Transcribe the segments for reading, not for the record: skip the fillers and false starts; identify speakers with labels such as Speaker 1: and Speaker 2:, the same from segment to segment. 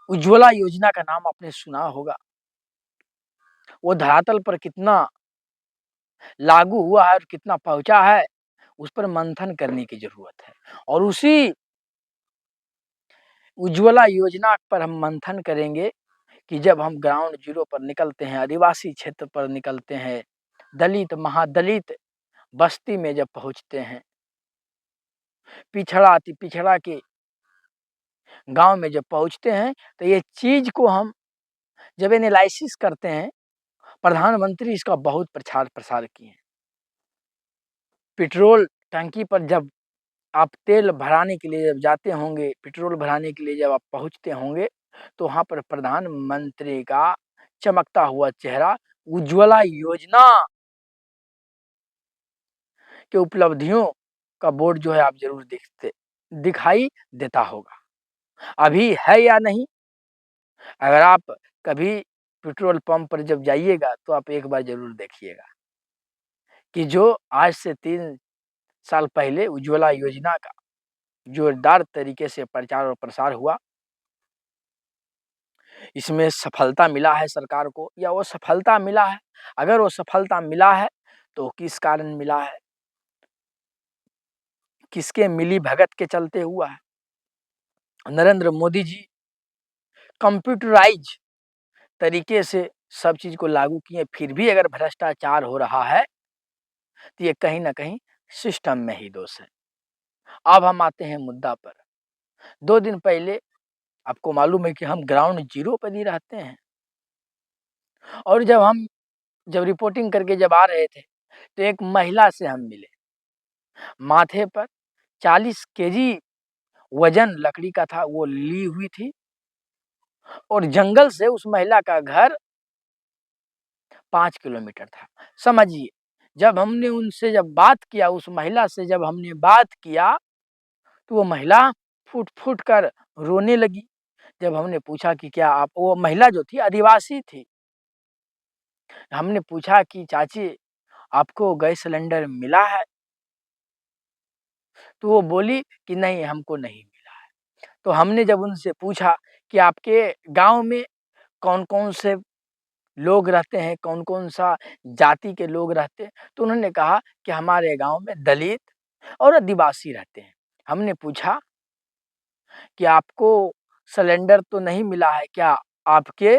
Speaker 1: उज्ज्वला योजना का नाम आपने सुना होगा। वो धरातल पर कितना लागू हुआ है और कितना पहुँचा है, उस पर मंथन करने की ज़रूरत है। और उसी उज्ज्वला योजना पर हम मंथन करेंगे कि जब हम ग्राउंड ज़ीरो पर निकलते हैं, आदिवासी क्षेत्र पर निकलते हैं, दलित, महादलित बस्ती में जब पहुँचते हैं, पिछड़ा अति पिछड़ा के गाँव में जब पहुँचते हैं, तो ये चीज़ को हम जब एनालाइसिस करते हैं, प्रधानमंत्री इसका बहुत प्रचार-प्रसार किए हैं। पेट्रोल टंकी पर जब आप तेल भराने के लिए जब जाते होंगे, पेट्रोल भराने के लिए जब आप पहुँचते होंगे, तो वहाँ पर प्रधानमंत्री का चमकता हुआ चेहरा उज्ज्वला योजना के उपलब्धियों का बोर्ड जो है आप ज़रूर दिखाई देता होगा। अभी है या नहीं? अगर आप कभी पेट्रोल पंप पर जब जाइएगा, तो आप एक बार ज़रूर देखिएगा कि जो आज से 3 साल पहले उज्ज्वला योजना का जोरदार तरीके से प्रचार और प्रसार हुआ, इसमें सफलता मिला है सरकार को या वो सफलता मिला है? अगर वो सफलता मिला है, तो किस कारण मिला है? किसके मिलीभगत के चलते हुआ है? नरेंद्र मोदी जी कंप्यूटराइज़ तरीके से सब चीज़ को लागू किए, फिर भी अगर भ्रष्टाचार हो रहा है, तो ये कहीं न कहीं सिस्टम में ही दोष है। अब हम आते हैं मुद्दा पर। 2 दिन पहले आपको मालूम है कि हम ग्राउंड ज़ीरो पर ही रहते हैं और जब रिपोर्टिंग करके जब आ रहे थे, तो एक महिला से हम मिले। माथे पर 40 केजी वज़न लकड़ी का था, वो ली हुई थी और जंगल से उस महिला का घर 5 किलोमीटर था। समझिए, जब हमने उनसे जब बात किया, उस महिला से जब हमने बात किया, तो वो महिला फूट-फूट कर रोने लगी। जब हमने पूछा कि क्या आप वो महिला जो थी आदिवासी थी। हमने पूछा कि चाची आपको गैस सिलेंडर मिला है? तो वो बोली कि नहीं हमको नहीं मिला है। तो हमने जब उनसे पूछा कि आपके गाँव में कौन-कौन से लोग रहते हैं, कौन-कौन सा जाति के लोग रहते हैं? तो उन्होंने कहा कि हमारे गाँव में दलित और आदिवासी रहते हैं। हमने पूछा कि आपको सिलेंडर तो नहीं मिला है, क्या आपके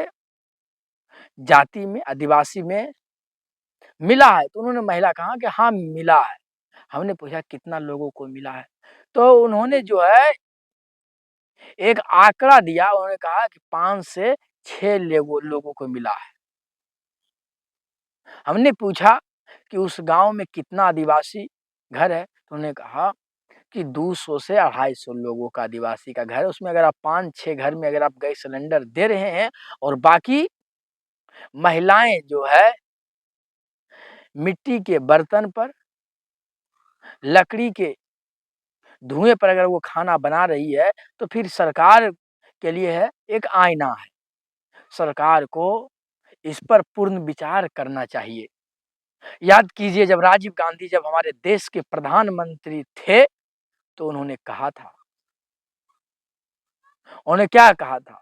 Speaker 1: जाति में, आदिवासी में मिला है? तो उन्होंने महिला कहा कि हाँ, मिला है। हमने पूछा कितना लोगों को मिला है? तो उन्होंने जो है एक आंकड़ा दिया, उन्होंने कहा कि 5 से 6 लोगों को मिला है। हमने पूछा कि उस गाँव में कितना आदिवासी घर है? तो उन्होंने कहा कि 200 से 250 लोगों का आदिवासी का घर है। उसमें अगर आप 5-6 घर में अगर आप गैस सिलेंडर दे रहे हैं और बाकी महिलाएँ जो है मिट्टी के बर्तन पर, लकड़ी के धुएँ पर अगर वो खाना बना रही है, तो फिर सरकार के लिए है एक आईना है। सरकार को इस पर पूर्ण विचार करना चाहिए। याद कीजिए जब राजीव गांधी जब हमारे देश के प्रधानमंत्री थे, तो उन्होंने कहा था उन्होंने क्या कहा था?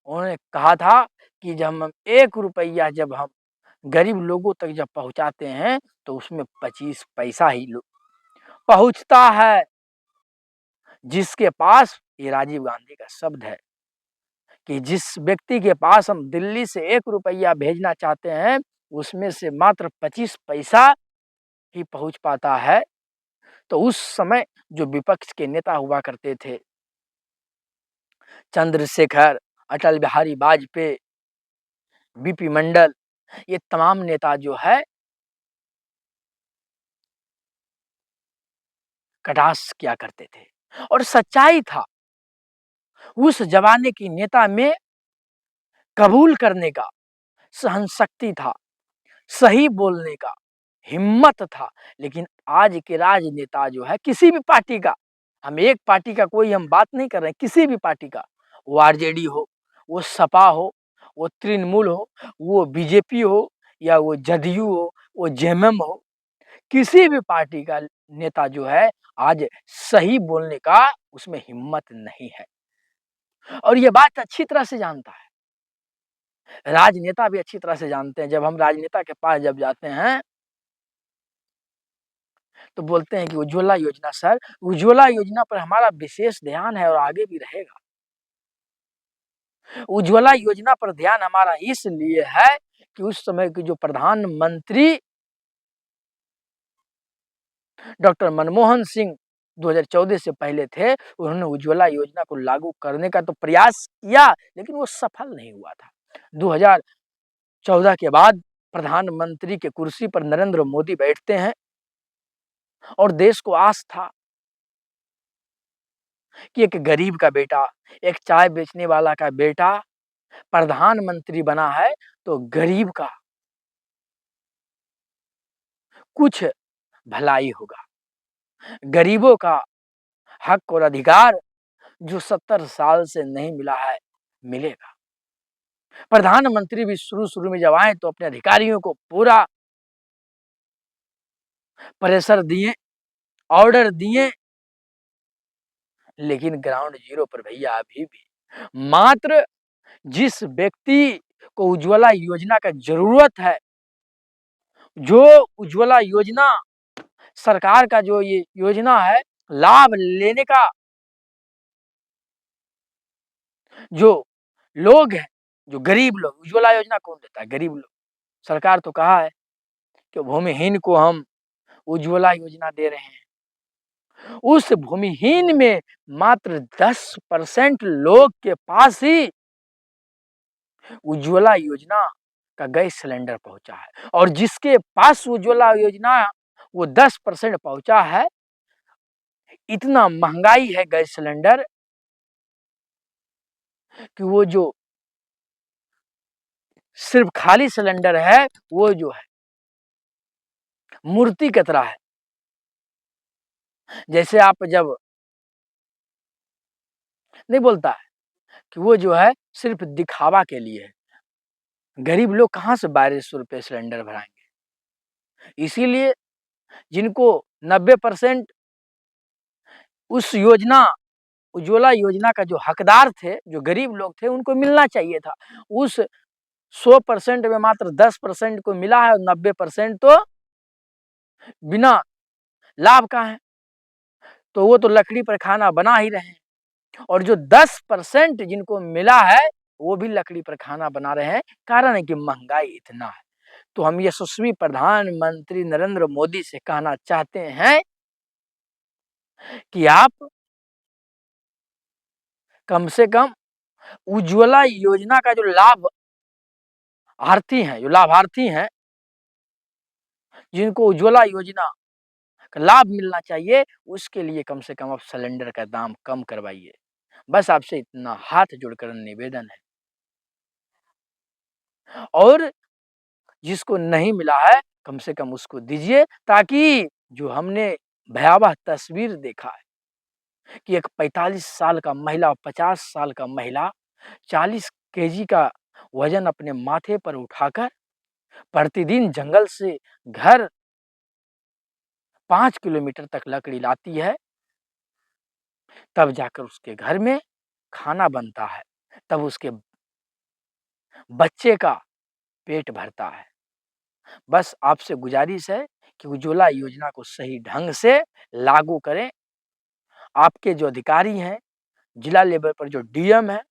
Speaker 1: उन्होंने कहा था कि जब हम ₹1 जब हम गरीब लोगों तक जब पहुँचाते हैं, तो उसमें 25 पैसा ही लो पहुँचता है। जिसके पास ये राजीव गांधी का शब्द है कि जिस व्यक्ति के पास हम दिल्ली से ₹1 भेजना चाहते हैं, उसमें से मात्र 25 पैसा ही पहुँच पाता है। तो उस समय जो विपक्ष के नेता हुआ करते थे, चंद्रशेखर, अटल बिहारी वाजपेयी, बीपी मंडल, ये तमाम नेता जो है कटाक्ष किया करते थे और सच्चाई था, उस ज़माने की नेता में कबूल करने का सहनशक्ति था, सही बोलने का हिम्मत था। लेकिन आज के राजनेता जो है किसी भी पार्टी का, हम एक पार्टी का कोई हम बात नहीं कर रहे हैं, किसी भी पार्टी का, वो आरजेडी हो, वो सपा हो, वो तृणमूल हो, वो बीजेपी हो या वो जदयू हो, वो जेएमएम हो, किसी भी पार्टी का नेता जो है आज सही बोलने का उसमें हिम्मत नहीं है। और ये बात अच्छी तरह से जानता है। राजनेता भी अच्छी तरह से जानते हैं, जब हम राजनेता के पास जब जाते हैं, तो बोलते हैं कि उज्ज्वला योजना सर, उज्ज्वला योजना पर हमारा विशेष ध्यान है और आगे भी रहेगा। उज्ज्वला योजना पर ध्यान हमारा इसलिए है कि उस समय के जो प्रधानमंत्री डॉक्टर मनमोहन सिंह 2014 से पहले थे, उन्होंने उज्ज्वला योजना को लागू करने का तो प्रयास किया, लेकिन वो सफल नहीं हुआ था। 2014 के बाद प्रधानमंत्री के कुर्सी पर नरेंद्र मोदी बैठते हैं और देश को आस था कि एक गरीब का बेटा, एक चाय बेचने वाला का बेटा प्रधानमंत्री बना है, तो गरीब का कुछ भलाई होगा। गरीबों का हक और अधिकार जो 70 साल से नहीं मिला है, मिलेगा। प्रधानमंत्री भी शुरू-शुरू में जब आए तो अपने अधिकारियों को पूरा प्रेशर दिए, ऑर्डर दिए, लेकिन ग्राउंड ज़ीरो पर भैया अभी भी मात्र जिस व्यक्ति को उज्ज्वला योजना का ज़रूरत है, जो उज्ज्वला योजना सरकार का जो ये योजना है, लाभ लेने का जो लोग हैं, जो गरीब लोग, उज्ज्वला योजना कौन देता है? गरीब लोग। सरकार तो कहा है कि भूमिहीन को हम उज्ज्वला योजना दे रहे हैं। उस भूमिहीन में मात्र 10% लोग के पास ही उज्ज्वला योजना का गैस सिलेंडर पहुंचा है, और जिसके पास उज्ज्वला योजना वो 10% पहुंचा है, इतना महंगाई है गैस सिलेंडर कि वो जो सिर्फ खाली सिलेंडर है, वो जो है मूर्ति की तरह है। जैसे आप जब नहीं बोलता है कि वो जो है सिर्फ दिखावा के लिए है। गरीब लोग कहाँ से 1200 रुपये सिलेंडर भराएँगे? इसीलिए जिनको 90% उस योजना उज्ज्वला योजना का जो हकदार थे, जो गरीब लोग थे, उनको मिलना चाहिए था। उस 100% में मात्र 10% को मिला है और 90% तो बिना लाभ का है। तो वो तो लकड़ी पर खाना बना ही रहे हैं, और जो 10% जिनको मिला है, वो भी लकड़ी पर खाना बना रहे हैं। कारण है कि महँगाई इतना है। तो हम यशस्वी प्रधानमंत्री नरेंद्र मोदी से कहना चाहते हैं कि आप कम से कम उज्ज्वला योजना का जो लाभार्थी हैं, जिनको उज्ज्वला योजना का लाभ मिलना चाहिए, उसके लिए कम से कम आप सिलेंडर का दाम कम करवाइए। बस आपसे इतना हाथ जोड़कर निवेदन है। और जिसको नहीं मिला है, कम से कम उसको दीजिए, ताकि जो हमने भयावह तस्वीर देखा है कि एक 45 साल का महिला, 50 साल का महिला 40 केजी का वज़न अपने माथे पर उठाकर प्रतिदिन जंगल से घर 5 किलोमीटर तक लकड़ी लाती है, तब जाकर उसके घर में खाना बनता है, तब उसके बच्चे का पेट भरता है। बस आपसे गुज़ारिश है कि उज्ज्वला योजना को सही ढंग से लागू करें। आपके जो अधिकारी हैं, जिला लेवल पर जो डीएम हैं,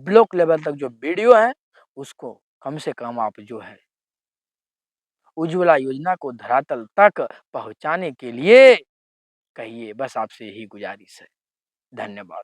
Speaker 1: ब्लॉक लेवल तक जो बीडीओ हैं, उसको कम से कम आप जो है उज्ज्वला योजना को धरातल तक पहुँचाने के लिए कहिए। बस आपसे यही गुज़ारिश है। धन्यवाद।